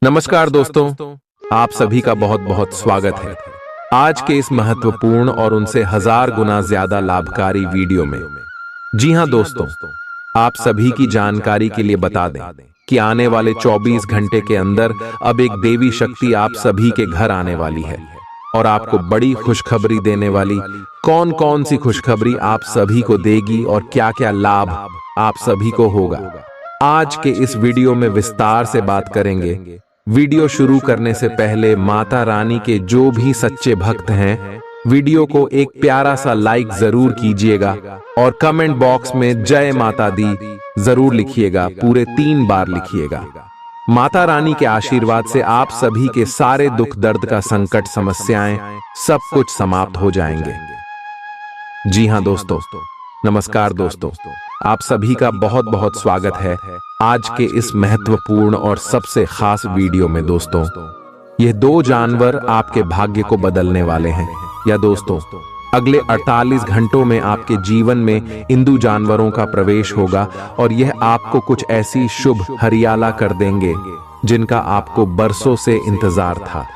नमस्कार दोस्तों, आप सभी का बहुत बहुत स्वागत है आज के इस महत्वपूर्ण और उनसे हजार गुना ज्यादा लाभकारी वीडियो में। जी हां दोस्तों, आप सभी की जानकारी के लिए बता दें कि आने वाले 24 घंटे के अंदर अब एक देवी शक्ति आप सभी के घर आने वाली है और आपको बड़ी खुशखबरी देने वाली कौन कौन सी खुशखबरी आप सभी को देगी और क्या क्या लाभ आप सभी को होगा, आज के इस वीडियो में विस्तार से बात करेंगे। वीडियो शुरू करने से पहले माता रानी के जो भी सच्चे भक्त हैं, वीडियो को एक प्यारा सा लाइक जरूर कीजिएगा और कमेंट बॉक्स में जय माता दी जरूर लिखिएगा, पूरे 3 बार लिखिएगा। माता रानी के आशीर्वाद से आप सभी के सारे दुख दर्द का संकट समस्याएं सब कुछ समाप्त हो जाएंगे। जी हां दोस्तों, नमस्कार दोस्तों, आप सभी का बहुत बहुत स्वागत है आज के इस महत्वपूर्ण और सबसे खास वीडियो में। दोस्तों, ये 2 जानवर आपके भाग्य को बदलने वाले हैं। या दोस्तों, अगले 48 घंटों में आपके जीवन में इन 2 जानवरों का प्रवेश होगा और यह आपको कुछ ऐसी शुभ हरियाला कर देंगे जिनका आपको बरसों से इंतजार था।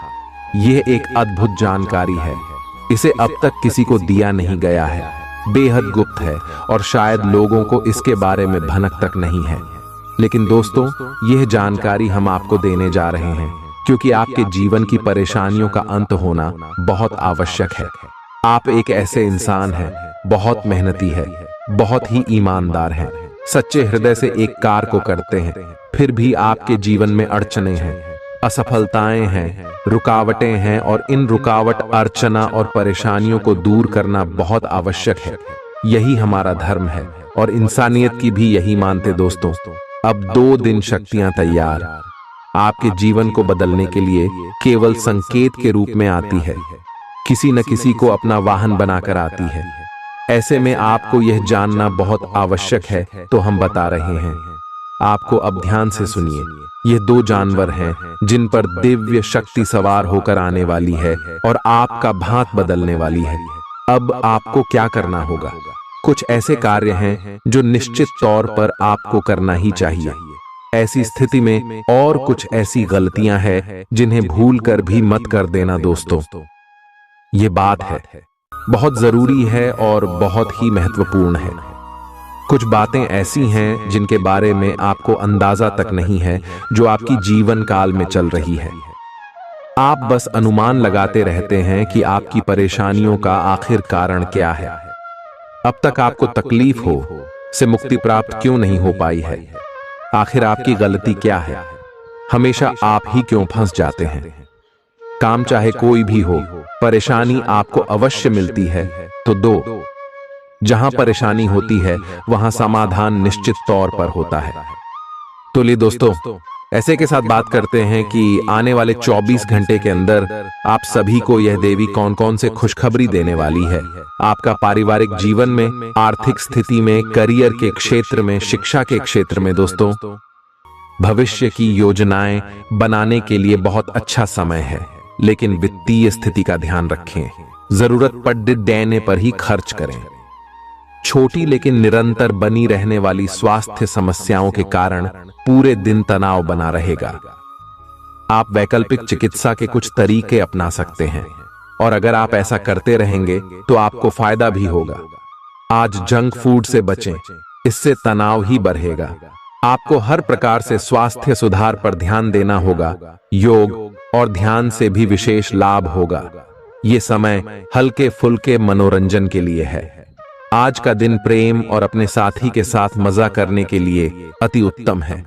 यह एक अद्भुत जानकारी है, इसे अब तक किसी को दिया नहीं गया है, बेहद गुप्त है और शायद लोगों को इसके बारे में भनक तक नहीं है। लेकिन दोस्तों, यह जानकारी हम आपको देने जा रहे हैं क्योंकि आपके जीवन की परेशानियों का अंत होना बहुत आवश्यक है। आप एक ऐसे इंसान हैं, बहुत मेहनती है, बहुत ही ईमानदार हैं, सच्चे हृदय से एक कार्य को करते हैं, फिर भी आपके जीवन में अड़चने हैं, असफलताएं हैं, रुकावटें हैं और इन रुकावट, अर्चना और परेशानियों को दूर करना बहुत आवश्यक है। यही हमारा धर्म है और इंसानियत की भी यही मानते। दोस्तों, अब 2 दिन शक्तियां तैयार आपके जीवन को बदलने के लिए केवल संकेत के रूप में आती है, किसी न किसी को अपना वाहन बनाकर आती है। ऐसे में आपको यह जानना बहुत आवश्यक है, तो हम बता रहे हैं आपको। अब ध्यान से सुनिए, ये 2 जानवर हैं जिन पर दिव्य शक्ति सवार होकर आने वाली है और आपका भांत बदलने वाली है। अब आपको क्या करना होगा? कुछ ऐसे कार्य हैं जो निश्चित तौर पर आपको करना ही चाहिए। ऐसी स्थिति में और कुछ ऐसी गलतियां हैं जिन्हें भूल कर भी मत कर देना। दोस्तों, ये बात है बहुत जरूरी है और बहुत ही महत्वपूर्ण है। कुछ बातें ऐसी हैं जिनके बारे में आपको अंदाजा तक नहीं है, जो आपकी जीवन काल में चल रही है। आप बस अनुमान लगाते रहते हैं कि आपकी परेशानियों का आखिर कारण क्या है। अब तक आपको तकलीफ हो से मुक्ति प्राप्त क्यों नहीं हो पाई है? आखिर आपकी गलती क्या है? हमेशा आप ही क्यों फंस जाते हैं? काम चाहे कोई भी हो, परेशानी आपको अवश्य मिलती है, तो दो जहां परेशानी होती है वहां समाधान निश्चित तौर पर होता है। तो लिए दोस्तों, ऐसे के साथ बात करते हैं कि आने वाले 24 घंटे के अंदर आप सभी को यह देवी कौन कौन से खुशखबरी देने वाली है। आपका पारिवारिक जीवन में, आर्थिक स्थिति में, करियर के क्षेत्र में, शिक्षा के क्षेत्र में। दोस्तों, भविष्य की योजनाएं बनाने के लिए बहुत अच्छा समय है, लेकिन वित्तीय स्थिति का ध्यान रखें। जरूरत पड़ने पर ही खर्च करें। छोटी लेकिन निरंतर बनी रहने वाली स्वास्थ्य समस्याओं के कारण पूरे दिन तनाव बना रहेगा। आप वैकल्पिक चिकित्सा के कुछ तरीके अपना सकते हैं और अगर आप ऐसा करते रहेंगे तो आपको फायदा भी होगा। आज जंक फूड से बचें, इससे तनाव ही बढ़ेगा। आपको हर प्रकार से स्वास्थ्य सुधार पर ध्यान देना होगा। योग और ध्यान से भी विशेष लाभ होगा। ये समय हल्के फुल्के मनोरंजन के लिए है। आज का दिन प्रेम और अपने साथी के साथ मजा करने के लिए अति उत्तम है।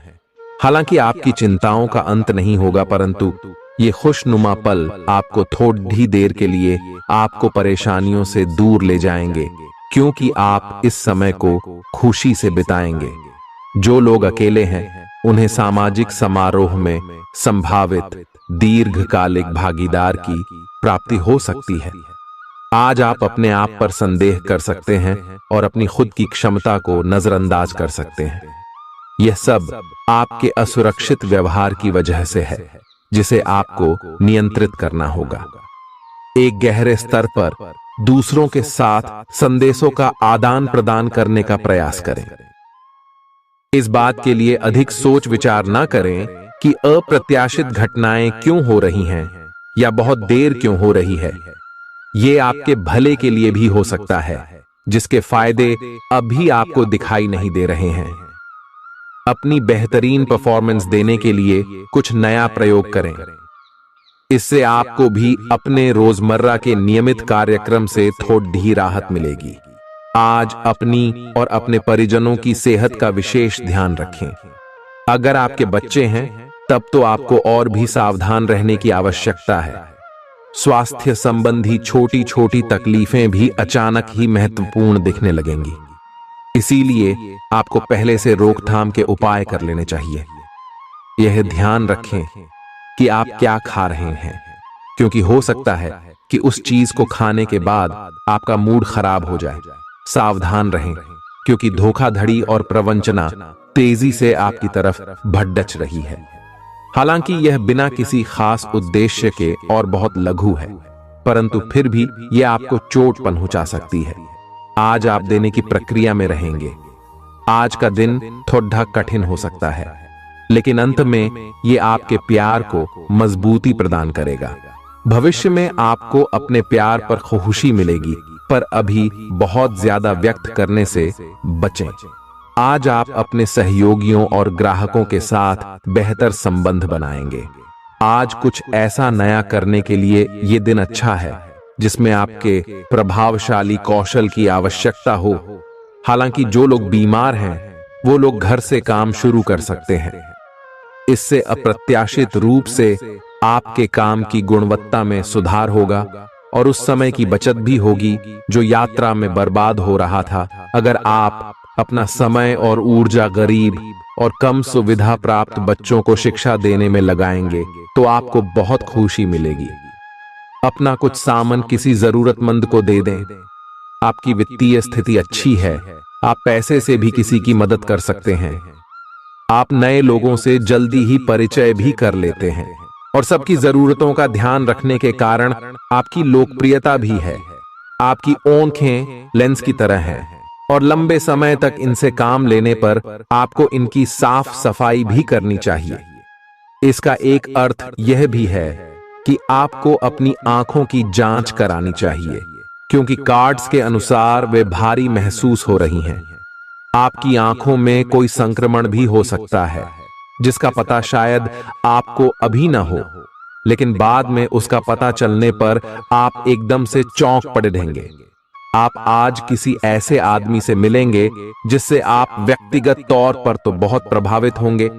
हालांकि आपकी चिंताओं का अंत नहीं होगा, परंतु ये खुशनुमा पल आपको थोड़ी देर के लिए आपको परेशानियों से दूर ले जाएंगे, क्योंकि आप इस समय को खुशी से बिताएंगे। जो लोग अकेले हैं, उन्हें सामाजिक समारोह में संभावित दीर्घकालिक भागीदार की प्राप्ति हो सकती है। आज आप अपने आप पर संदेह कर सकते हैं और अपनी खुद की क्षमता को नजरअंदाज कर सकते हैं। यह सब आपके असुरक्षित व्यवहार की वजह से है, जिसे आपको नियंत्रित करना होगा। एक गहरे स्तर पर दूसरों के साथ संदेशों का आदान प्रदान करने का प्रयास करें। इस बात के लिए अधिक सोच विचार न करें कि अप्रत्याशित घटनाएं क्यों हो रही हैं या बहुत देर क्यों हो रही है। ये आपके भले के लिए भी हो सकता है, जिसके फायदे अभी आपको दिखाई नहीं दे रहे हैं। अपनी बेहतरीन परफॉर्मेंस देने के लिए कुछ नया प्रयोग करें। इससे आपको भी अपने रोजमर्रा के नियमित कार्यक्रम से थोड़ी राहत मिलेगी। आज अपनी और अपने परिजनों की सेहत का विशेष ध्यान रखें। अगर आपके बच्चे हैं तब तो आपको और भी सावधान रहने की आवश्यकता है। स्वास्थ्य संबंधी छोटी छोटी तकलीफें भी अचानक ही महत्वपूर्ण दिखने लगेंगी। इसीलिए आपको पहले से रोकथाम के उपाय कर लेने चाहिए। यह ध्यान रखें कि आप क्या खा रहे हैं, क्योंकि हो सकता है कि उस चीज को खाने के बाद आपका मूड खराब हो जाए। सावधान रहें, क्योंकि धोखाधड़ी और प्रवंचना तेजी से आपकी तरफ भड़क रही है। हालांकि यह बिना किसी खास उद्देश्य के और बहुत लघु है, परंतु फिर भी यह आपको चोट पहुंचा सकती है। आज आप देने की प्रक्रिया में रहेंगे। आज का दिन थोड़ा कठिन हो सकता है, लेकिन अंत में यह आपके प्यार को मजबूती प्रदान करेगा। भविष्य में आपको अपने प्यार पर खुशी मिलेगी, पर अभी बहुत ज्यादा व्यक्त करने से बचें। आज आप अपने सहयोगियों और ग्राहकों के साथ बेहतर संबंध बनाएंगे। आज कुछ ऐसा नया करने के लिए ये दिन अच्छा है जिसमें आपके प्रभावशाली कौशल की आवश्यकता हो। हालांकि जो लोग बीमार हैं वो लोग घर से काम शुरू कर सकते हैं। इससे अप्रत्याशित रूप से आपके काम की गुणवत्ता में सुधार होगा और उस समय की बचत भी होगी जो यात्रा में बर्बाद हो रहा था। अगर आप अपना समय और ऊर्जा गरीब और कम सुविधा प्राप्त बच्चों को शिक्षा देने में लगाएंगे तो आपको बहुत खुशी मिलेगी। अपना कुछ सामान किसी जरूरतमंद को दे दें। आपकी वित्तीय स्थिति अच्छी है, आप पैसे से भी किसी की मदद कर सकते हैं। आप नए लोगों से जल्दी ही परिचय भी कर लेते हैं और सबकी जरूरतों का ध्यान रखने के कारण आपकी लोकप्रियता भी है। आपकी आंखें लेंस की तरह हैं और लंबे समय तक इनसे काम लेने पर आपको इनकी साफ सफाई भी करनी चाहिए। इसका एक अर्थ यह भी है कि आपको अपनी आंखों की जांच करानी चाहिए, क्योंकि कार्ड्स के अनुसार वे भारी महसूस हो रही हैं। आपकी आंखों में कोई संक्रमण भी हो सकता है, जिसका पता शायद आपको अभी ना हो, लेकिन बाद में उसका पता चलने पर आप एकदम से चौंक पड़ेंगे। आप आज किसी ऐसे आदमी से मिलेंगे जिससे आप व्यक्तिगत तौर पर तो बहुत प्रभावित होंगे,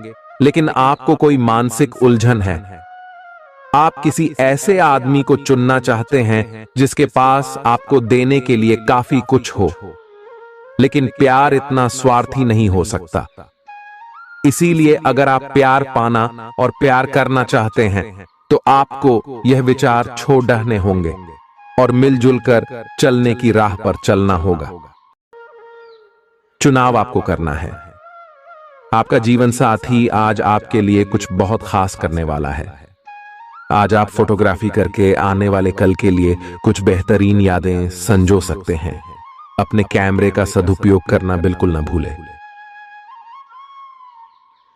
लेकिन आपको कोई मानसिक उलझन है। आप किसी ऐसे आदमी को चुनना चाहते हैं जिसके पास आपको देने के लिए काफी कुछ हो, लेकिन प्यार इतना स्वार्थी नहीं हो सकता। इसीलिए अगर आप प्यार पाना और प्यार करना चाहते हैं तो आपको यह विचार छोड़ने होंगे और मिलजुल कर चलने की राह पर चलना होगा। चुनाव आपको करना है। आपका जीवन साथी आज आपके लिए कुछ बहुत खास करने वाला है। आज आप फोटोग्राफी करके आने वाले कल के लिए कुछ बेहतरीन यादें संजो सकते हैं। अपने कैमरे का सदुपयोग करना बिल्कुल न भूलें।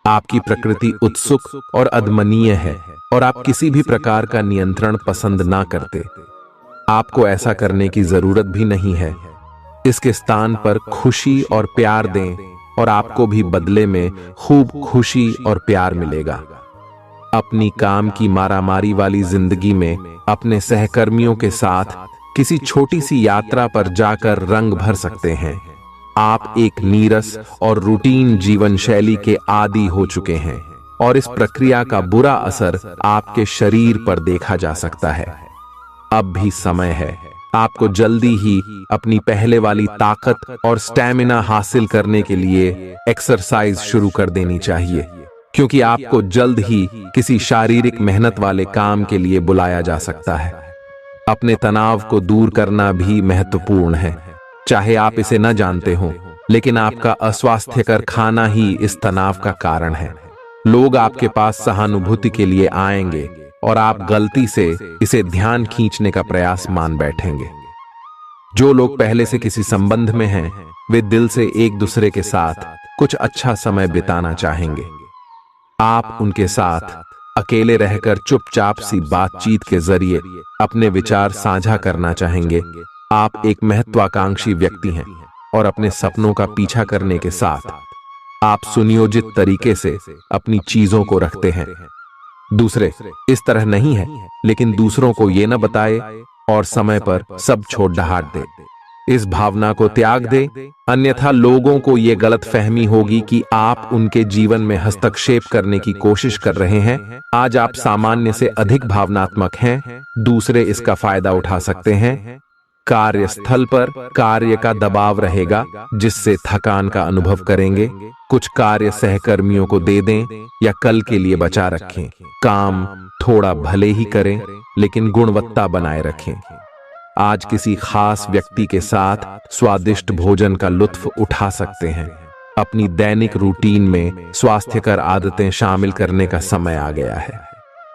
आपकी प्रकृति उत्सुक और अदमनीय है और आप किसी भी प्रकार का नियंत्रण पसंद ना करते। आपको ऐसा करने की जरूरत भी नहीं है। इसके स्थान पर खुशी और प्यार दें और आपको भी बदले में खूब खुशी और प्यार मिलेगा। अपनी काम की मारामारी वाली जिंदगी में अपने सहकर्मियों के साथ किसी छोटी सी यात्रा पर जाकर रंग भर सकते हैं। आप एक नीरस और रूटीन जीवन शैली के आदी हो चुके हैं और इस प्रक्रिया का बुरा असर आपके शरीर पर देखा जा सकता है। अब भी समय है। आपको जल्दी ही अपनी पहले वाली ताकत और स्टैमिना हासिल करने के लिए एक्सरसाइज शुरू कर देनी चाहिए, क्योंकि आपको जल्द ही किसी शारीरिक मेहनत वाले काम के लिए बुलाया जा सकता है। अपने तनाव को दूर करना भी महत्वपूर्ण है, चाहे आप इसे न जानते हो, लेकिन आपका अस्वास्थ्यकर खाना ही इस तनाव का कारण है। लोग आपके पास सहानुभूति के लिए आएंगे और आप गलती से इसे ध्यान खींचने का प्रयास मान बैठेंगे। जो लोग पहले से किसी संबंध में हैं, वे दिल से एक दूसरे के साथ कुछ अच्छा समय बिताना चाहेंगे। आप उनके साथ अकेले रहकर चुपचाप सी बातचीत के जरिए अपने विचार साझा करना चाहेंगे। आप एक महत्वाकांक्षी व्यक्ति हैं और अपने सपनों का पीछा करने के साथ आप सुनियोजित तरीके से अपनी चीजों को रखते हैं। दूसरे इस तरह नहीं है, लेकिन दूसरों को ये न बताए और समय पर सब छोड़ ढाट दे। इस भावना को त्याग दे, अन्यथा लोगों को यह गलत फहमी होगी कि आप उनके जीवन में हस्तक्षेप करने की कोशिश कर रहे हैं। आज आप सामान्य से अधिक भावनात्मक हैं, दूसरे इसका फायदा उठा सकते हैं। कार्यस्थल पर कार्य का दबाव रहेगा, जिससे थकान का अनुभव करेंगे। कुछ कार्य सहकर्मियों को दे दें या कल के लिए बचा रखें। काम थोड़ा भले ही करें, लेकिन गुणवत्ता बनाए रखें। आज किसी खास व्यक्ति के साथ स्वादिष्ट भोजन का लुत्फ उठा सकते हैं। अपनी दैनिक रूटीन में स्वास्थ्यकर आदतें शामिल करने का समय आ गया है।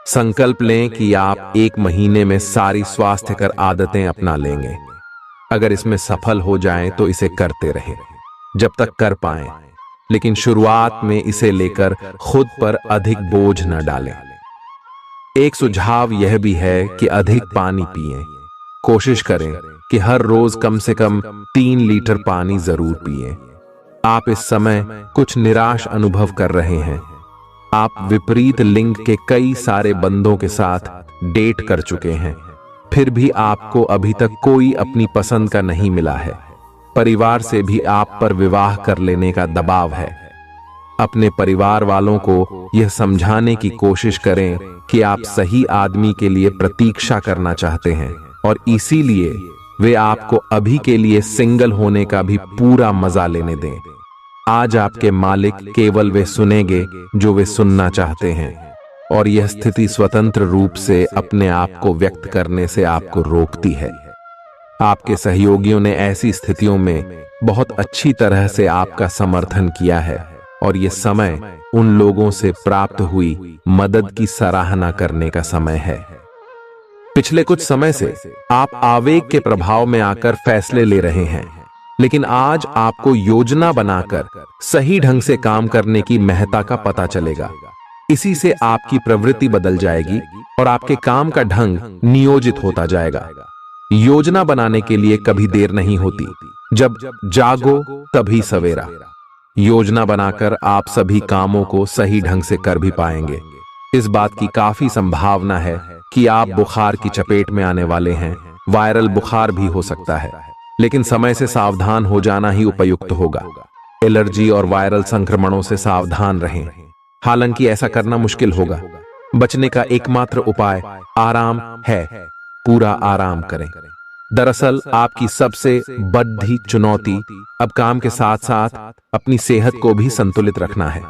संकल्प लें कि आप 1 महीने में सारी स्वास्थ्यकर आदतें अपना लेंगे। अगर इसमें सफल हो जाएं तो इसे करते रहें जब तक कर पाएं, लेकिन शुरुआत में इसे लेकर खुद पर अधिक बोझ न डालें। एक सुझाव यह भी है कि अधिक पानी पिएं। कोशिश करें कि हर रोज कम से कम 3 लीटर पानी जरूर पिएं। आप इस समय कुछ निराश अनुभव कर रहे हैं। आप विपरीत लिंग के कई सारे बंदों के साथ डेट कर चुके हैं, फिर भी आपको अभी तक कोई अपनी पसंद का नहीं मिला है। परिवार से भी आप पर विवाह कर लेने का दबाव है। अपने परिवार वालों को यह समझाने की कोशिश करें कि आप सही आदमी के लिए प्रतीक्षा करना चाहते हैं और इसीलिए वे आपको अभी के लिए सिंगल होने का भी पूरा मजा लेने दें। आज आपके मालिक केवल वे सुनेंगे जो वे सुनना चाहते हैं, और यह स्थिति स्वतंत्र रूप से अपने आप को व्यक्त करने से आपको रोकती है। आपके सहयोगियों ने ऐसी स्थितियों में बहुत अच्छी तरह से आपका समर्थन किया है, और यह समय उन लोगों से प्राप्त हुई मदद की सराहना करने का समय है। पिछले कुछ समय से आप आवेग के प्रभाव में आकर फैसले ले रहे हैं, लेकिन आज आपको योजना बनाकर सही ढंग से काम करने की महत्ता का पता चलेगा। इसी से आपकी प्रवृत्ति बदल जाएगी और आपके काम का ढंग नियोजित होता जाएगा। योजना बनाने के लिए कभी देर नहीं होती, जब जागो तभी सवेरा। योजना बनाकर आप सभी कामों को सही ढंग से कर भी पाएंगे। इस बात की काफी संभावना है कि आप बुखार की चपेट में आने वाले हैं। वायरल बुखार भी हो सकता है, लेकिन समय से सावधान हो जाना ही उपयुक्त होगा। एलर्जी और वायरल संक्रमणों से सावधान रहें। हालांकि ऐसा करना मुश्किल होगा। बचने का एकमात्र उपाय आराम है। पूरा आराम करें। दरअसल आपकी सबसे बड़ी चुनौती अब काम के साथ साथ अपनी सेहत को भी संतुलित रखना है।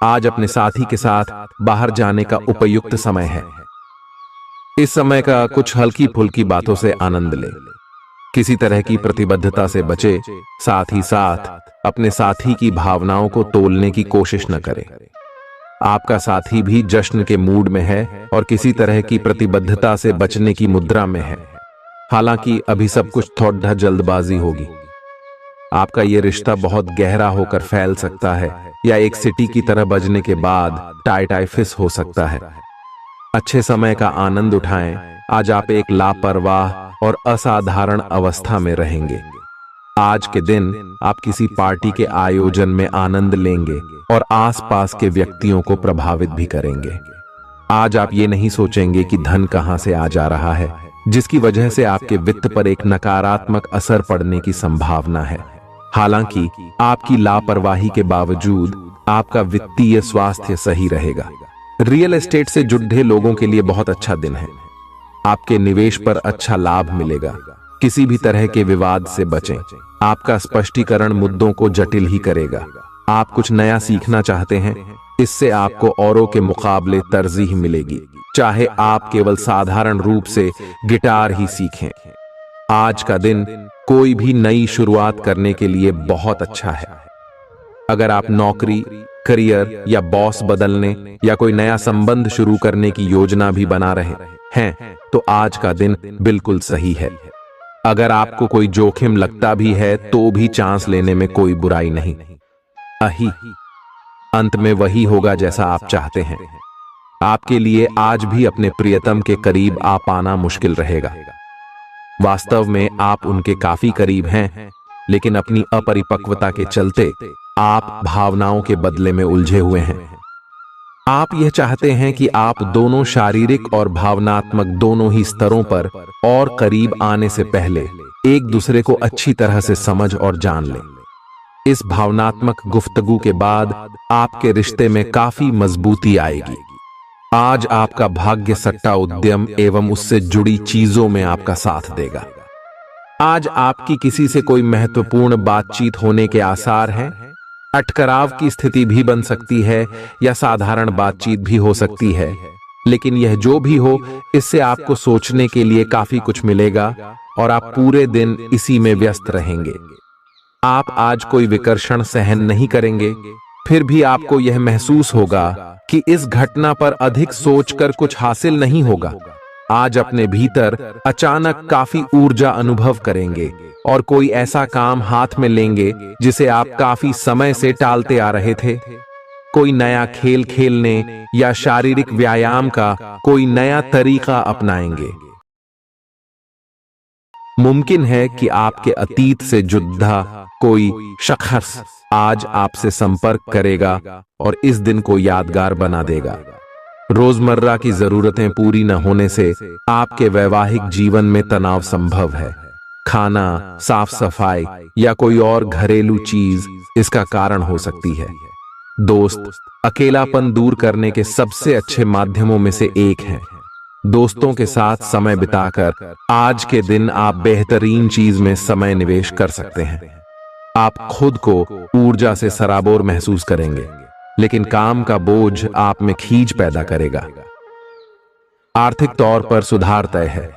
आज अपने साथी के साथ बाहर जाने का उपयुक्त समय है। इस समय का कुछ हल्की फुल्की बातों से आनंद लें। किसी तरह की प्रतिबद्धता से बचे, साथ ही साथ अपने साथी की भावनाओं को तोलने की कोशिश न करें। आपका साथी भी जश्न के मूड में है और किसी तरह की प्रतिबद्धता से बचने की मुद्रा में है। हालांकि अभी सब कुछ थोड़ा जल्दबाजी होगी। आपका यह रिश्ता बहुत गहरा होकर फैल सकता है या एक सिटी की तरह बजने के बाद टाई फिस हो सकता है। अच्छे समय का आनंद उठाएं। आज आप एक लापरवाह और असाधारण अवस्था में रहेंगे। आज के दिन आप किसी पार्टी के आयोजन में आनंद लेंगे और आसपास के व्यक्तियों को प्रभावित भी करेंगे। आज आप ये नहीं सोचेंगे कि धन कहां से आ जा रहा है, जिसकी वजह से आपके वित्त पर एक नकारात्मक असर पड़ने की संभावना है। हालांकि आपकी लापरवाही के बावजूद आपका वित्तीय स्वास्थ्य सही रहेगा। रियल एस्टेट से जुड़े लोगों के लिए बहुत अच्छा दिन है। आपके निवेश पर अच्छा लाभ मिलेगा। किसी भी तरह के विवाद से बचें। आपका स्पष्टीकरण मुद्दों को जटिल ही करेगा। आप कुछ नया सीखना चाहते हैं, इससे आपको औरों के मुकाबले तरजीह मिलेगी, चाहे आप केवल साधारण रूप से गिटार ही सीखें। आज का दिन कोई भी नई शुरुआत करने के लिए बहुत अच्छा है। अगर आप नौकरी, करियर या बॉस बदलने या कोई नया संबंध शुरू करने की योजना भी बना रहे हैं, तो आज का दिन बिल्कुल सही है। अगर आपको कोई जोखिम लगता भी है तो भी चांस लेने में कोई बुराई नहीं। अंत में वही होगा जैसा आप चाहते हैं। आपके लिए आज भी अपने प्रियतम के करीब आ पाना मुश्किल रहेगा। वास्तव में आप उनके काफी करीब हैं, लेकिन अपनी अपरिपक्वता के चलते आप भावनाओं के बदले में उलझे हुए हैं। आप यह चाहते हैं कि आप दोनों शारीरिक और भावनात्मक दोनों ही स्तरों पर और करीब आने से पहले एक दूसरे को अच्छी तरह से समझ और जान लें। इस भावनात्मक गुफ्तगू के बाद आपके रिश्ते में काफी मजबूती आएगी। आज आपका भाग्य सट्टा उद्यम एवं उससे जुड़ी चीजों में आपका साथ देगा। आज आपकी किसी से कोई महत्वपूर्ण बातचीत होने के आसार हैं। अटकराव की स्थिति भी बन सकती है या साधारण बातचीत भी हो सकती है, लेकिन यह जो भी हो, इससे आपको सोचने के लिए काफी कुछ मिलेगा और आप पूरे दिन इसी में व्यस्त रहेंगे। आप आज कोई विकर्षण सहन नहीं करेंगे, फिर भी आपको यह महसूस होगा कि इस घटना पर अधिक सोचकर कुछ हासिल नहीं होगा। आज अपने भीतर अचानक काफी ऊर्जा अनुभव करेंगे और कोई ऐसा काम हाथ में लेंगे जिसे आप काफी समय से टालते आ रहे थे। कोई नया खेल खेलने या शारीरिक व्यायाम का कोई नया तरीका अपनाएंगे। मुमकिन है कि आपके अतीत से जुड़ा कोई शख्स आज आपसे संपर्क करेगा और इस दिन को यादगार बना देगा। रोजमर्रा की जरूरतें पूरी न होने से आपके वैवाहिक जीवन में तनाव संभव है। खाना, साफ सफाई या कोई और घरेलू चीज इसका कारण हो सकती है। दोस्त अकेलापन दूर करने के सबसे अच्छे माध्यमों में से एक है। दोस्तों के साथ समय बिताकर आज के दिन आप बेहतरीन चीज में समय निवेश कर सकते हैं। आप खुद को ऊर्जा से सराबोर महसूस करेंगे, लेकिन काम का बोझ आप में खींच पैदा करेगा। आर्थिक तौर पर सुधार तय है।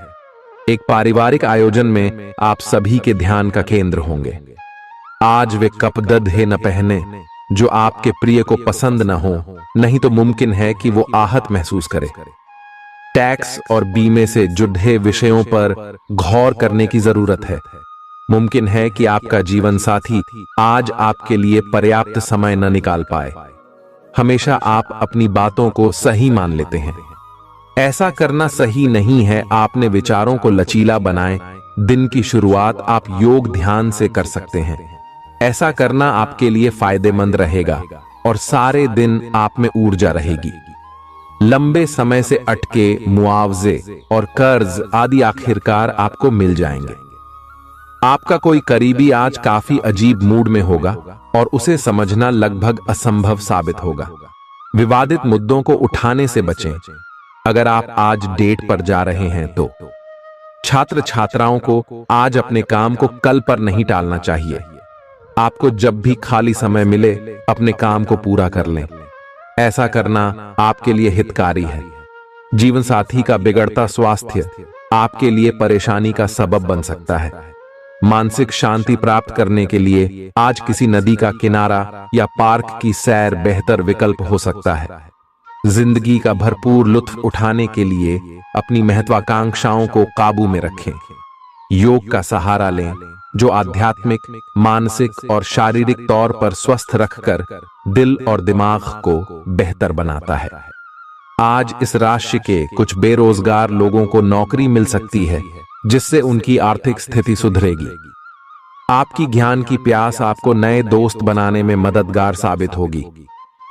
एक पारिवारिक आयोजन में आप सभी के ध्यान का केंद्र होंगे। आज वे कपड़े न पहने जो आपके प्रिय को पसंद न हो, नहीं तो मुमकिन है कि वो आहत महसूस करे। टैक्स और बीमे से जुड़े विषयों पर गौर करने की जरूरत है। मुमकिन है कि आपका जीवन साथी आज आपके लिए पर्याप्त समय न निकाल पाए। हमेशा आप अपनी बातों को सही मान लेते हैं। ऐसा करना सही नहीं है। आपने विचारों को लचीला बनाएं। दिन की शुरुआत आप योग ध्यान से कर सकते हैं। ऐसा करना आपके लिए फायदेमंद रहेगा और सारे दिन आप में ऊर्जा रहेगी। लंबे समय से अटके मुआवजे और कर्ज आदि आखिरकार आपको मिल जाएंगे। आपका कोई करीबी आज काफी अजीब मूड में होगा और उसे समझना लगभग असंभव साबित होगा। विवादित मुद्दों को उठाने से बचें। अगर आप आज डेट पर जा रहे हैं तो छात्र छात्राओं को आज अपने काम को कल पर नहीं टालना चाहिए। आपको जब भी खाली समय मिले अपने काम को पूरा कर लें। ऐसा करना आपके लिए हितकारी है। जीवन साथी का बिगड़ता स्वास्थ्य आपके लिए परेशानी का सबब बन सकता है। मानसिक शांति प्राप्त करने के लिए आज किसी नदी का किनारा या पार्क की सैर बेहतर विकल्प हो सकता है। जिंदगी का भरपूर लुत्फ उठाने के लिए अपनी महत्वाकांक्षाओं को काबू में रखें। योग का सहारा लें, जो आध्यात्मिक, मानसिक और शारीरिक तौर पर स्वस्थ रखकर दिल और दिमाग को बेहतर बनाता है। आज इस राशि के कुछ बेरोजगार लोगों को नौकरी मिल सकती है, जिससे उनकी आर्थिक स्थिति सुधरेगी। आपकी ज्ञान की प्यास आपको नए दोस्त बनाने में मददगार साबित होगी।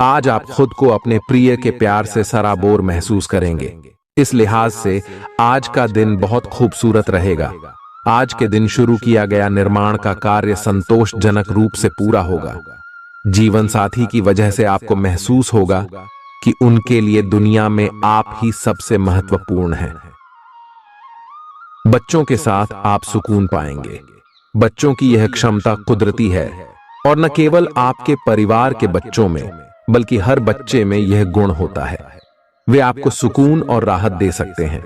आज आप खुद को अपने प्रिय के प्यार से सराबोर महसूस करेंगे। इस लिहाज से आज का दिन बहुत खूबसूरत रहेगा। आज के दिन शुरू किया गया निर्माण का कार्य संतोषजनक रूप से पूरा होगा। जीवन साथी की वजह से आपको महसूस होगा कि उनके लिए दुनिया में आप ही सबसे महत्वपूर्ण हैं। बच्चों के साथ आप सुकून पाएंगे। बच्चों की यह क्षमता कुदरती है और न केवल आपके परिवार के बच्चों में बल्कि हर बच्चे में यह गुण होता है। वे आपको सुकून और राहत दे सकते हैं।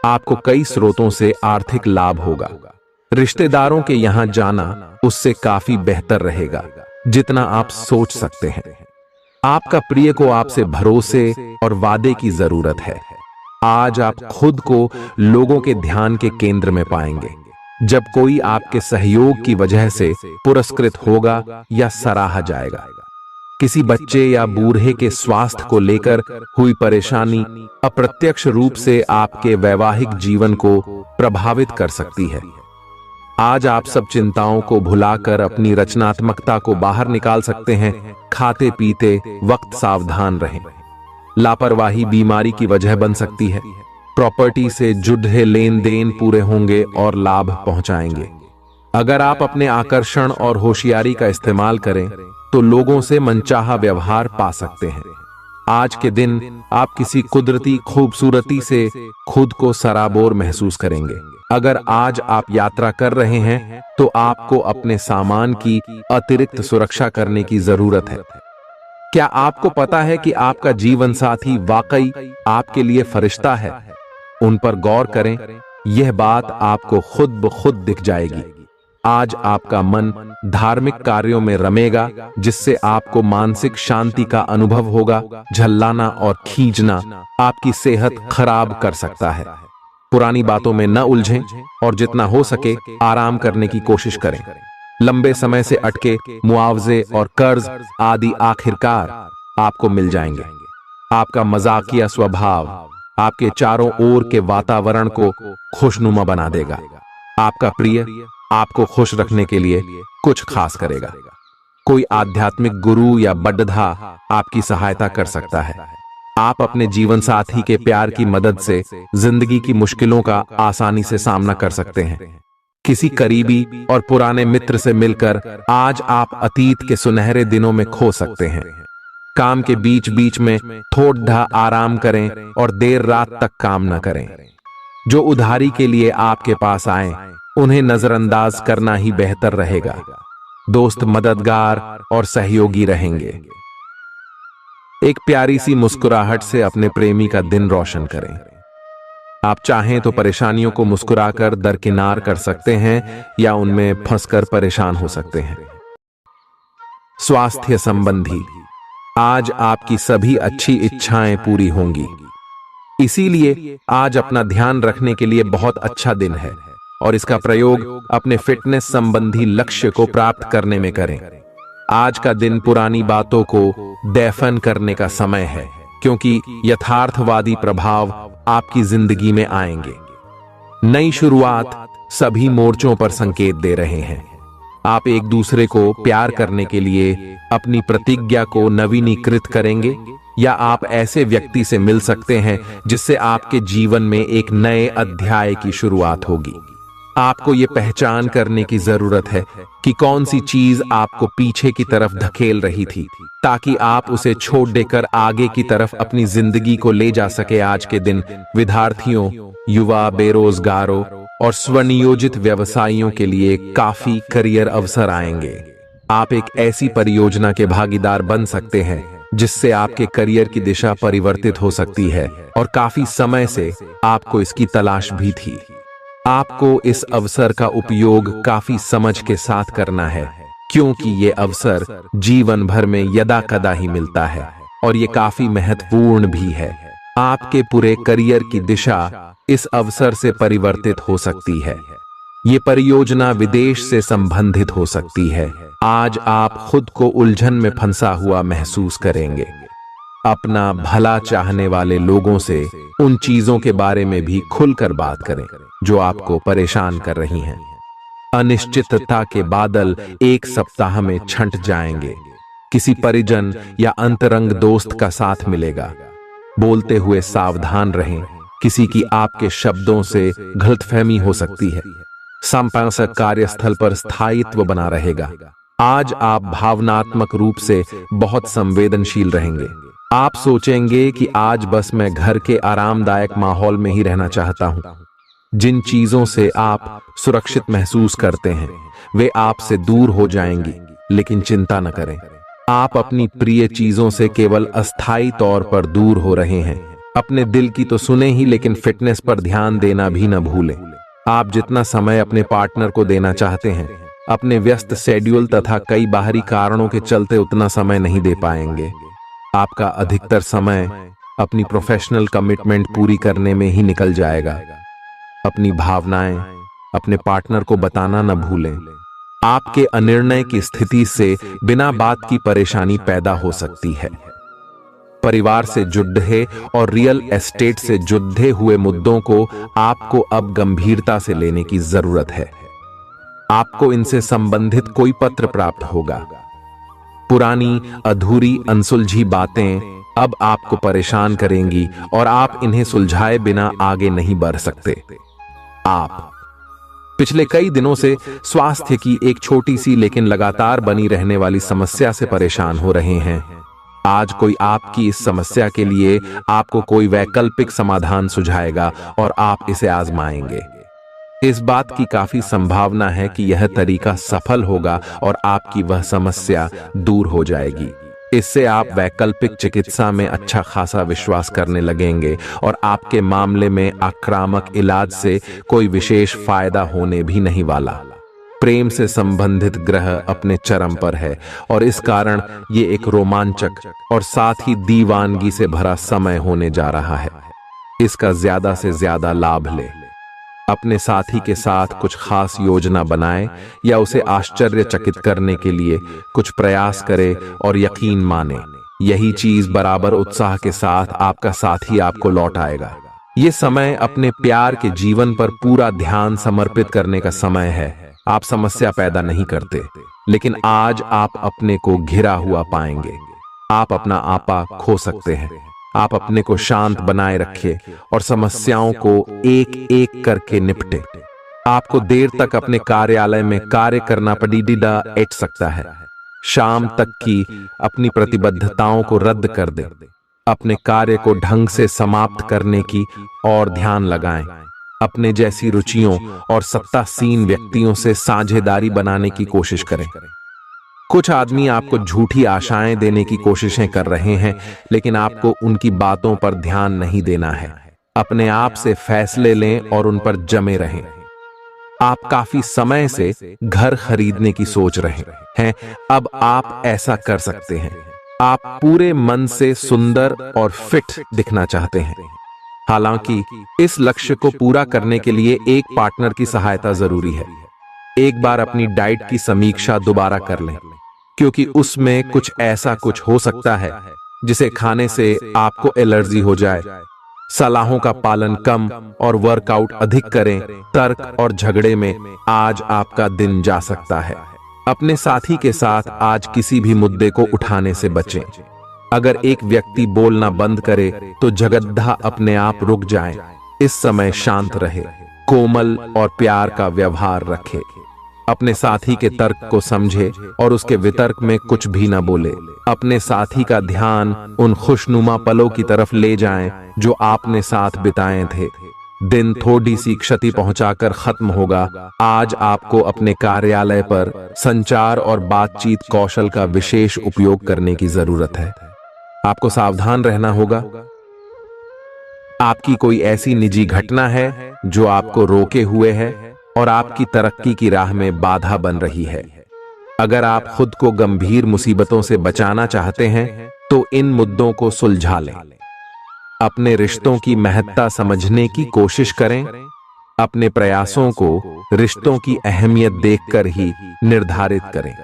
आपको कई स्रोतों से आर्थिक लाभ होगा। रिश्तेदारों के यहां जाना उससे काफी बेहतर रहेगा जितना आप सोच सकते हैं। आपका प्रिय को आपसे भरोसे और वादे की जरूरत है। आज आप खुद को लोगों के ध्यान के केंद्र में पाएंगे, जब कोई आपके सहयोग की वजह से पुरस्कृत होगा या सराहा जाएगा। किसी बच्चे या बूढ़े के स्वास्थ्य को लेकर हुई परेशानी अप्रत्यक्ष रूप से आपके वैवाहिक जीवन को प्रभावित कर सकती है। आज आप सब चिंताओं को भुलाकर अपनी रचनात्मकता को बाहर निकाल सकते हैं। खाते पीते वक्त सावधान रहें। लापरवाही बीमारी की वजह बन सकती है। प्रॉपर्टी से जुड़े लेन देन पूरे होंगे और लाभ पहुंचाएंगे। अगर आप अपने आकर्षण और होशियारी का इस्तेमाल करें तो लोगों से मनचाहा व्यवहार पा सकते हैं। आज के दिन आप किसी कुदरती खूबसूरती से खुद को सराबोर महसूस करेंगे। अगर आज आप यात्रा कर रहे हैं तो आपको अपने सामान की अतिरिक्त सुरक्षा करने की जरूरत है। क्या आपको पता है कि आपका जीवन साथी वाकई आपके लिए फरिश्ता है? उन पर गौर करें, यह बात आपको खुद ब खुद दिख जाएगी। आज आपका मन धार्मिक कार्यों में रमेगा, जिससे आपको मानसिक शांति का अनुभव होगा। झल्लाना और खींचना आपकी सेहत खराब कर सकता है। पुरानी बातों में न उलझें और जितना हो सके आराम करने की कोशिश करें। लंबे समय से अटके मुआवजे और कर्ज आदि आखिरकार आपको मिल जाएंगे। आपका मजाकिया स्वभाव आपके चारों ओर के वातावरण को खुशनुमा बना देगा। आपका प्रिय आपको खुश रखने के लिए कुछ खास करेगा। कोई आध्यात्मिक गुरु या बड्ढा आपकी सहायता कर सकता है। आप अपने जीवन साथी के प्यार की मदद से जिंदगी की मुश्किलों का आसानी से सामना कर सकते हैं। किसी करीबी और पुराने मित्र से मिलकर आज आप अतीत के सुनहरे दिनों में खो सकते हैं। काम के बीच बीच में थोड़ा आराम करें और देर रात तक काम न करें। जो उधारी के लिए आपके पास आए उन्हें नजरअंदाज करना ही बेहतर रहेगा। दोस्त मददगार और सहयोगी रहेंगे। एक प्यारी सी मुस्कुराहट से अपने प्रेमी का दिन रोशन करें। आप चाहें तो परेशानियों को मुस्कुराकर दरकिनार कर सकते हैं या उनमें फंसकर परेशान हो सकते हैं। स्वास्थ्य संबंधी आज आपकी सभी अच्छी इच्छाएं पूरी होंगी। इसीलिए आज अपना ध्यान रखने के लिए बहुत अच्छा दिन है और इसका प्रयोग अपने फिटनेस संबंधी लक्ष्य को प्राप्त करने में करें। आज का दिन पुरानी बातों को दफन करने का समय है, क्योंकि यथार्थवादी प्रभाव आपकी जिंदगी में आएंगे। नई शुरुआत सभी मोर्चों पर संकेत दे रहे हैं। आप एक दूसरे को प्यार करने के लिए अपनी प्रतिज्ञा को नवीनीकृत करेंगे या आप ऐसे व्यक्ति से मिल सकते हैं जिससे आपके जीवन में एक नए अध्याय की शुरुआत होगी। आपको ये पहचान करने की जरूरत है कि कौन सी चीज आपको पीछे की तरफ धकेल रही थी, ताकि आप उसे छोड़ देकर आगे की तरफ अपनी जिंदगी को ले जा सके। आज के दिन विद्यार्थियों, युवा, बेरोजगारों और स्वनियोजित व्यवसायियों के लिए काफी करियर अवसर आएंगे। आप एक ऐसी परियोजना के भागीदार बन सकते हैं जिससे आपके करियर की दिशा परिवर्तित हो सकती है और काफी समय से आपको इसकी तलाश भी थी। आपको इस अवसर का उपयोग काफी समझ के साथ करना है, क्योंकि ये अवसर जीवन भर में यदा कदा ही मिलता है और ये काफी महत्वपूर्ण भी है। आपके पूरे करियर की दिशा इस अवसर से परिवर्तित हो सकती है। ये परियोजना विदेश से संबंधित हो सकती है। आज आप खुद को उलझन में फंसा हुआ महसूस करेंगे। अपना भला चाहने वाले लोगों से उन चीजों के बारे में भी खुलकर बात करें जो आपको परेशान कर रही हैं। अनिश्चितता के बादल एक सप्ताह में छंट जाएंगे। किसी परिजन या अंतरंग दोस्त का साथ मिलेगा। बोलते हुए सावधान रहें, किसी की आपके शब्दों से गलतफहमी हो सकती है। संपादक कार्यस्थल पर स्थायित्व बना रहेगा। आज आप भावनात्मक रूप से बहुत संवेदनशील रहेंगे। आप सोचेंगे कि आज बस मैं घर के आरामदायक माहौल में ही रहना चाहता हूं। जिन चीजों से आप सुरक्षित महसूस करते हैं वे आपसे दूर हो जाएंगी, लेकिन चिंता न करें। आप अपनी प्रिय चीजों से केवल अस्थायी तौर पर दूर हो रहे हैं। अपने दिल की तो सुने ही, लेकिन फिटनेस पर ध्यान देना भी न भूलें। आप जितना समय अपने पार्टनर को देना चाहते हैं, अपने व्यस्त शेड्यूल तथा कई बाहरी कारणों के चलते उतना समय नहीं दे पाएंगे। आपका अधिकतर समय अपनी प्रोफेशनल कमिटमेंट पूरी करने में ही निकल जाएगा। अपनी भावनाएं अपने पार्टनर को बताना न भूलें। आपके अनिर्णय की स्थिति से बिना बात की परेशानी पैदा हो सकती है। परिवार से जुड़े और रियल एस्टेट से जुड़े हुए मुद्दों को आपको अब गंभीरता से लेने की जरूरत है। आपको इनसे संबंधित कोई पत्र प्राप्त होगा। पुरानी अधूरी अनसुलझी बातें अब आपको परेशान करेंगी और आप इन्हें सुलझाए बिना आगे नहीं बढ़ सकते। आप पिछले कई दिनों से स्वास्थ्य की एक छोटी सी लेकिन लगातार बनी रहने वाली समस्या से परेशान हो रहे हैं। आज कोई आपकी इस समस्या के लिए आपको कोई वैकल्पिक समाधान सुझाएगा और आप इसे आजमाएंगे। इस बात की काफी संभावना है कि यह तरीका सफल होगा और आपकी वह समस्या दूर हो जाएगी। इससे आप वैकल्पिक चिकित्सा में अच्छा खासा विश्वास करने लगेंगे और आपके मामले में आक्रामक इलाज से कोई विशेष फायदा होने भी नहीं वाला। प्रेम से संबंधित ग्रह अपने चरम पर है और इस कारण ये एक रोमांचक और साथ ही दीवानगी से भरा समय होने जा रहा है। इसका ज्यादा से ज्यादा लाभ ले। अपने साथी के साथ कुछ खास योजना बनाएं या उसे आश्चर्यचकित करने के लिए कुछ प्रयास करें और यकीन माने यही चीज बराबर उत्साह के साथ आपका साथी आपको लौट आएगा। ये समय अपने प्यार के जीवन पर पूरा ध्यान समर्पित करने का समय है। आप समस्या पैदा नहीं करते, लेकिन आज आप अपने को घिरा हुआ पाएंगे। आप अपना आपा खो सकते हैं। आप अपने को शांत बनाए रखें और समस्याओं को एक एक करके निपटे। आपको देर तक अपने कार्यालय में कार्य करना पड़ सकता है। शाम तक की अपनी प्रतिबद्धताओं को रद्द कर दे। अपने कार्य को ढंग से समाप्त करने की और ध्यान लगाएं। अपने जैसी रुचियों और सत्तासीन व्यक्तियों से साझेदारी बनाने की कोशिश करें। कुछ आदमी आपको झूठी आशाएं देने की कोशिशें कर रहे हैं, लेकिन आपको उनकी बातों पर ध्यान नहीं देना है। अपने आप से फैसले लें और उन पर जमे रहें। आप काफी समय से घर खरीदने की सोच रहे हैं, अब आप ऐसा कर सकते हैं। आप पूरे मन से सुंदर और फिट दिखना चाहते हैं। हालांकि इस लक्ष्य को पूरा करने के लिए एक पार्टनर की सहायता जरूरी है। एक बार अपनी डाइट की समीक्षा दोबारा कर लें, क्योंकि उसमें कुछ ऐसा कुछ हो सकता है जिसे खाने से आपको एलर्जी हो जाए। सलाहों का पालन कम और वर्कआउट अधिक करें। तर्क और झगड़े में आज आपका दिन जा सकता है। अपने साथी के साथ आज किसी भी मुद्दे को उठाने से बचें। अगर एक व्यक्ति बोलना बंद करे तो जगद्धा अपने आप रुक जाए। इस समय शांत रहे, कोमल और प्यार का व्यवहार रखे। अपने साथी के तर्क को समझे और उसके वितर्क में कुछ भी न बोले। अपने साथी का ध्यान उन खुशनुमा पलों की तरफ ले जाएं जो आपने साथ बिताए थे। दिन थोड़ी सी क्षति पहुंचाकर खत्म होगा। आज आपको अपने कार्यालय पर संचार और बातचीत कौशल का विशेष उपयोग करने की जरूरत है। आपको सावधान रहना होगा। आपकी कोई ऐसी निजी घटना है जो आपको रोके हुए है और आपकी तरक्की की राह में बाधा बन रही है। अगर आप खुद को गंभीर मुसीबतों से बचाना चाहते हैं तो इन मुद्दों को सुलझा लें। अपने रिश्तों की महत्ता समझने की कोशिश करें। अपने प्रयासों को रिश्तों की अहमियत देखकर ही निर्धारित करें।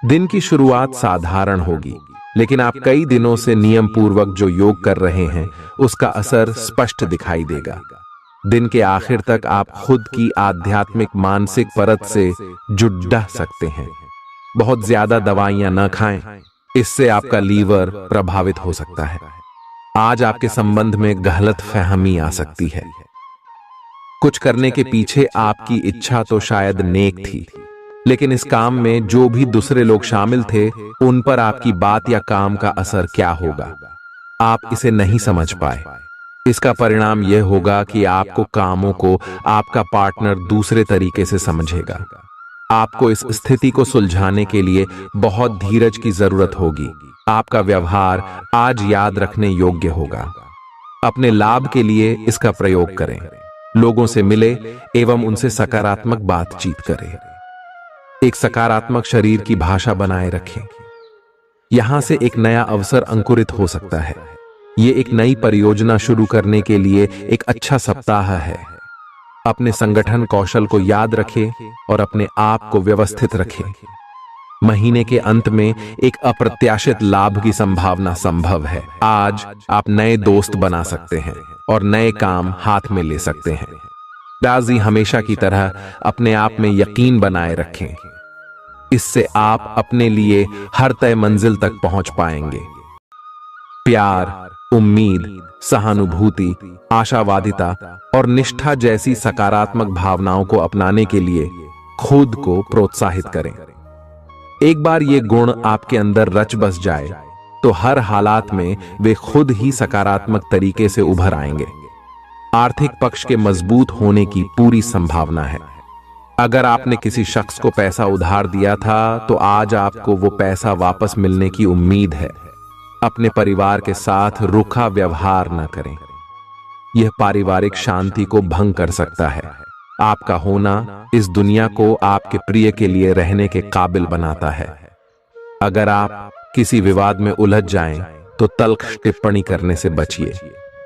दिन की शुरुआत साधारण होगी, लेकिन आप कई दिनों से नियम पूर्वक जो योग कर रहे हैं उसका असर स्पष्ट दिखाई देगा। दिन के आखिर तक आप खुद की आध्यात्मिक मानसिक परत से जुड़ सकते हैं। बहुत ज्यादा दवाइयां न खाएं, इससे आपका लीवर प्रभावित हो सकता है। आज आपके संबंध में गलतफहमी आ सकती है। कुछ करने के पीछे आपकी इच्छा तो शायद नेक थी, लेकिन इस काम में जो भी दूसरे लोग शामिल थे उन पर आपकी बात या काम का असर क्या होगा, आप इसे नहीं समझ पाए। इसका परिणाम यह होगा कि आपको कामों को आपका पार्टनर दूसरे तरीके से समझेगा। आपको इस स्थिति को सुलझाने के लिए बहुत धीरज की जरूरत होगी। आपका व्यवहार आज याद रखने योग्य होगा। अपने लाभ के लिए इसका प्रयोग करें। लोगों से मिले एवं उनसे सकारात्मक बातचीत करें। एक सकारात्मक शरीर की भाषा बनाए रखें। यहां से एक नया अवसर अंकुरित हो सकता है। ये एक नई परियोजना शुरू करने के लिए एक अच्छा सप्ताह है। अपने संगठन कौशल को याद रखें और अपने आप को व्यवस्थित रखें। महीने के अंत में एक अप्रत्याशित लाभ की संभावना संभव है। आज आप नए दोस्त बना सकते हैं और नए काम हाथ में ले सकते हैं। राजी हमेशा की तरह अपने आप में यकीन बनाए रखें। इससे आप अपने लिए हर तय मंजिल तक पहुंच पाएंगे। प्यार, उम्मीद, सहानुभूति, आशावादिता और निष्ठा जैसी सकारात्मक भावनाओं को अपनाने के लिए खुद को प्रोत्साहित करें। एक बार ये गुण आपके अंदर रच बस जाए तो हर हालात में वे खुद ही सकारात्मक तरीके से उभर आएंगे। आर्थिक पक्ष के मजबूत होने की पूरी संभावना है। अगर आपने किसी शख्स को पैसा उधार दिया था तो आज आपको वो पैसा वापस मिलने की उम्मीद है। अपने परिवार के साथ रूखा व्यवहार न करें, यह पारिवारिक शांति को भंग कर सकता है। आपका होना इस दुनिया को आपके प्रिय के लिए रहने के काबिल बनाता है। अगर आप किसी विवाद में उलझ जाएं तो तल्ख टिप्पणी करने से बचिए।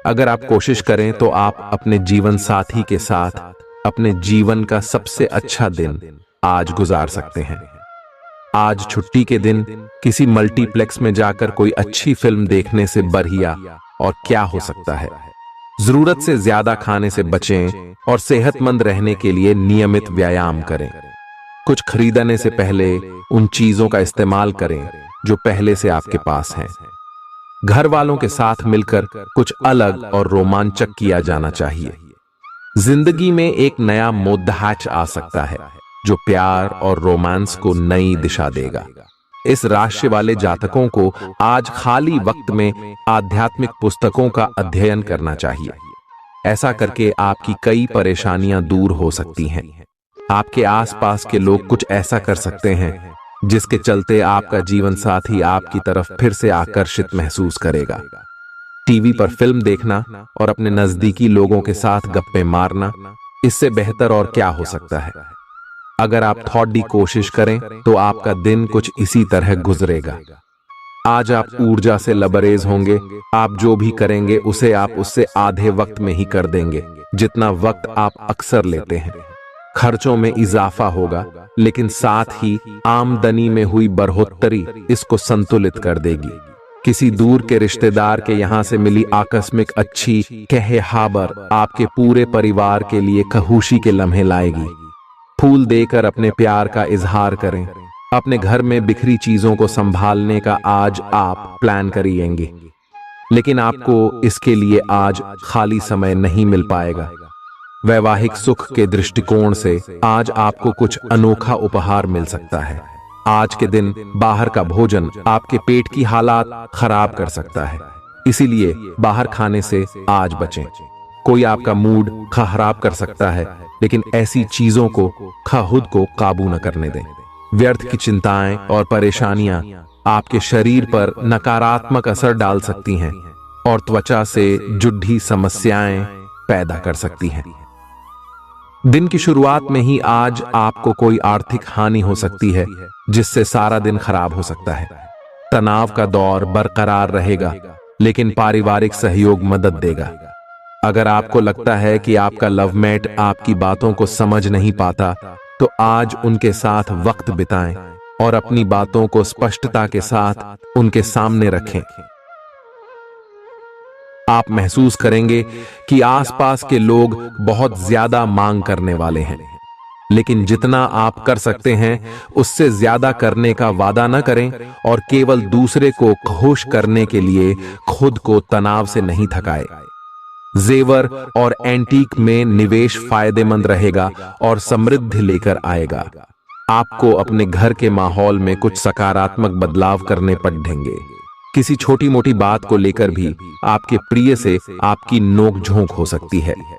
अगर आप कोशिश करें तो आप अपने जीवन साथी के साथ अपने जीवन का सबसे अच्छा दिन आज गुजार सकते हैं। आज छुट्टी के दिन किसी मल्टीप्लेक्स में जाकर कोई अच्छी फिल्म देखने से बढ़िया और क्या हो सकता है। जरूरत से ज्यादा खाने से बचें और सेहतमंद रहने के लिए नियमित व्यायाम करें। कुछ खरीदने से पहले उन चीजों का इस्तेमाल करें जो पहले से आपके पास हैं। घर वालों के साथ मिलकर कुछ अलग और रोमांचक किया जाना चाहिए। जिंदगी में एक नया मोद्दाच आ सकता है जो प्यार और रोमांस को नई दिशा देगा। इस राशि वाले जातकों को आज खाली वक्त में आध्यात्मिक पुस्तकों का अध्ययन करना चाहिए। ऐसा करके आपकी कई परेशानियां दूर हो सकती हैं। आपके आसपास के लोग कुछ ऐसा कर सकते हैं जिसके चलते आपका जीवन साथी आपकी तरफ फिर से आकर्षित महसूस करेगा। टीवी पर फिल्म देखना और अपने नजदीकी लोगों के साथ गप्पे मारना, इससे बेहतर और क्या हो सकता है। अगर आप थोड़ी कोशिश करें तो आपका दिन कुछ इसी तरह गुजरेगा। आज आप ऊर्जा से लबरेज होंगे। आप जो भी करेंगे उसे आप उससे आधे वक्त में ही कर देंगे जितना वक्त आप अक्सर लेते हैं। खर्चों में इजाफा होगा, लेकिन साथ ही आमदनी में हुई बढ़ोतरी इसको संतुलित कर देगी। किसी दूर के रिश्तेदार के यहां से मिली आकस्मिक अच्छी कहे-हाबर आपके पूरे परिवार के लिए खुशी के लम्हे लाएगी। फूल देकर अपने प्यार का इजहार करें। अपने घर में बिखरी चीजों को संभालने का आज आप प्लान करिएंगे, लेकिन आपको इसके लिए आज खाली समय नहीं मिल पाएगा। वैवाहिक सुख के दृष्टिकोण से आज आपको कुछ अनोखा उपहार मिल सकता है। आज के दिन बाहर का भोजन आपके पेट की हालात खराब कर सकता है, इसीलिए बाहर खाने से आज बचें। कोई आपका मूड खराब कर सकता है, लेकिन ऐसी चीजों को खुद को काबू न करने दें। व्यर्थ की चिंताएं और परेशानियां आपके शरीर पर नकारात्मक असर डाल सकती हैं और त्वचा से जुड़ी समस्याएं पैदा कर सकती हैं। दिन की शुरुआत में ही आज आपको कोई आर्थिक हानि हो सकती है जिससे सारा दिन खराब हो सकता है। तनाव का दौर बरकरार रहेगा, लेकिन पारिवारिक सहयोग मदद देगा। अगर आपको लगता है कि आपका लवमेट आपकी बातों को समझ नहीं पाता, तो आज उनके साथ वक्त बिताएं और अपनी बातों को स्पष्टता के साथ उनके सामने रखें। आप महसूस करेंगे कि आसपास के लोग बहुत ज्यादा मांग करने वाले हैं, लेकिन जितना आप कर सकते हैं उससे ज्यादा करने का वादा न करें और केवल दूसरे को खुश करने के लिए खुद को तनाव से नहीं थकाएं। जेवर और एंटीक में निवेश फायदेमंद रहेगा और समृद्धि लेकर आएगा। आपको अपने घर के माहौल में कुछ सकारात्मक बदलाव करने पड़ेंगे। किसी छोटी मोटी बात को लेकर भी आपके प्रिय से आपकी नोकझोंक हो सकती है।